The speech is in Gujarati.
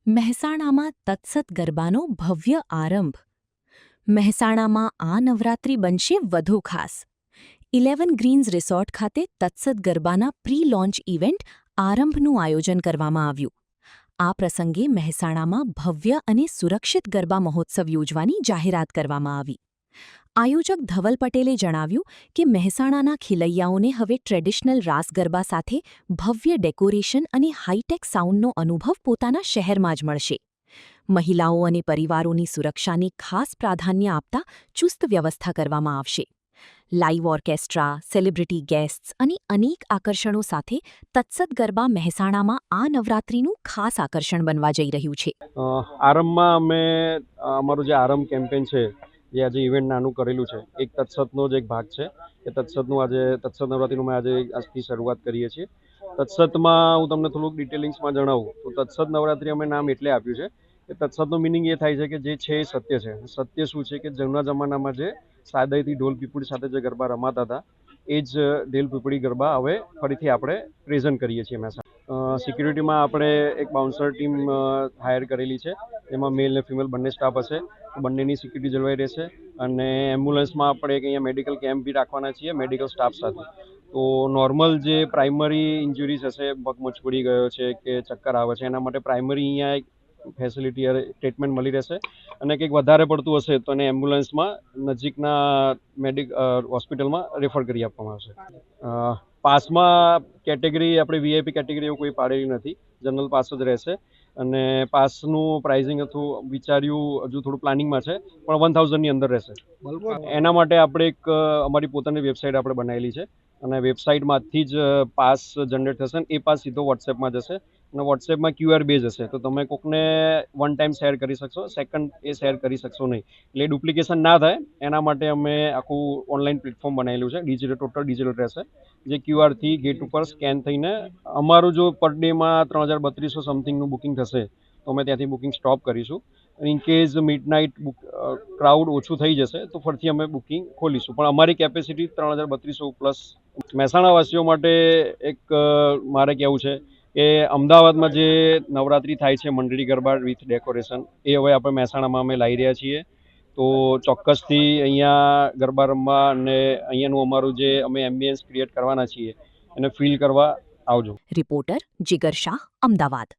મહેસાણામાં તત્સત ગરબાનો ભવ્ય આરંભ. મહેસાણામાં આ નવરાત્રિ બનશે વધુ ખાસ. 11 ગ્રીન્સ રિસોર્ટ ખાતે તત્સત ગરબાના પ્રી લોન્ચ ઇવેન્ટ આરંભનું આયોજન કરવામાં આવ્યું. આ પ્રસંગે મહેસાણામાં ભવ્ય અને સુરક્ષિત ગરબા મહોત્સવ યોજવાની જાહેરાત કરવામાં આવી. આયોજક ધવલ પટેલે જણાવ્યું કે મહેસાણાના ખેલૈયાઓને હવે ટ્રેડિશનલ રાસ ગરબા સાથે ભવ્ય ડેકોરેશન અને હાઈટેક સાઉન્ડનો અનુભવ પોતાના શહેરમાં જ મળશે. મહિલાઓ અને પરિવારોની સુરક્ષાને ખાસ પ્રાધાન્ય આપતા ચુસ્ત વ્યવસ્થા કરવામાં આવશે. લાઇવ ઓર્કેસ્ટ્રા, સેલિબ્રિટી ગેસ્ટ્સ અને અનેક આકર્ષણો સાથે તત્સત ગરબા મહેસાણામાં આ નવરાત્રિનું ખાસ આકર્ષણ બનવા જઈ રહ્યું છે. આરંભમાં અમે અમારું જે આરંભ કેમ્પેન છે જે આજે ઇવેન્ટ નાનું કરેલું છે, એક તત્સતનો જ એક ભાગ છે. એ તત્સતનું આજે તત્સત નવરાત્રિનું અમે આજે આજથી શરૂઆત કરીએ છીએ. તત્સતમાં હું તમને થોડુંક ડિટેલિંગ્સમાં જણાવું તો તત્સત નવરાત્રિ અમે નામ એટલે આપ્યું છે કે તત્સતનો મિનિંગ એ થાય છે કે જે છે એ સત્ય છે. સત્ય શું છે કે જૂના જમાનામાં જે સાદાઈથી ઢોલ પીપળી સાથે જે ગરબા રમાતા હતા એ જ ઢોલ પીપળી ગરબા હવે ફરીથી આપણે પ્રેઝન્ટ કરીએ છીએ. સિક્યુરિટીમાં આપણે એક બાઉન્સર ટીમ હાયર કરેલી છે, એમાં મેલ અને ફિમેલ બંને સ્ટાફ હશે. બંનેની સિક્યુરિટી જળવાઈ રહેશે. અને એમ્બ્યુલન્સમાં આપણે અહીંયા મેડિકલ કેમ્પ બી રાખવાના છીએ મેડિકલ સ્ટાફ સાથે. તો નોર્મલ જે પ્રાઇમરી ઇન્જુરીઝ હશે, પગ મચકોડી ગયો છે કે ચક્કર આવે છે, એના માટે પ્રાઇમરી અહીંયા એક ફેસિલિટી ટ્રીટમેન્ટ મળી રહેશે. અને કંઈક વધારે પડતું હશે તો એને એમ્બ્યુલન્સમાં નજીકના હોસ્પિટલમાં રેફર કરી આપવામાં આવશે. પાસમાં કેટેગરી આપણે વીઆઈપી કેટેગરી એવું કોઈ પાડેલી નથી, જનરલ પાસ જ રહેશે. અને પાસનું પ્રાઇઝિંગ હતું વિચાર્યું હજુ થોડું પ્લાનિંગમાં છે, પણ 1000ની અંદર રહેશે. એના માટે આપણે એક અમારી પોતાની વેબસાઇટ આપણે બનાવેલી છે અને વેબસાઇટમાંથી જ પાસ જનરેટ થશે. એ પાસ સીધો વોટ્સએપમાં જશે અને વોટ્સએપમાં QR બેઝ હશે, તો તમે કોકને વન ટાઈમ શેર કરી શકશો, સેકન્ડ એ શેર કરી શકશો નહીં. એટલે ડુપ્લિકેશન ના થાય એના માટે અમે આખું ઓનલાઈન પ્લેટફોર્મ બનાવેલું છે. ટોટલ ડિજિટલ રહેશે, જે QRથી ગેટ ઉપર સ્કેન થઈને અમારું જો પર ડેમાં 3200 સમથિંગનું બુકિંગ થશે તો અમે ત્યાંથી બુકિંગ સ્ટોપ કરીશું. ઇન કેસ મિડનાઇટ ક્રાઉડ ઓછું થઈ જશે તો ફરીથી અમે બુકિંગ ખોલીશું, પણ અમારી કેપેસિટી 3200 પ્લસ. મહેસાણાવાસીઓ માટે એક મારે કહેવું છે કે અમદાવાદમાં જે નવરાત્રિ થાય છે મંડળી ગરબા વિથ ડેકોરેશન, એ હવે આપણે મહેસાણામાં અમે લાવી રહ્યા છીએ. તો ચોક્કસથી અહીંયા ગરબા રમવા અને અહીંયાનું અમારું જે અમે એમ્બિયન્સ ક્રિએટ કરવાના છીએ એને ફીલ કરવા આવજો. રિપોર્ટર જીગર શાહ, અમદાવાદ.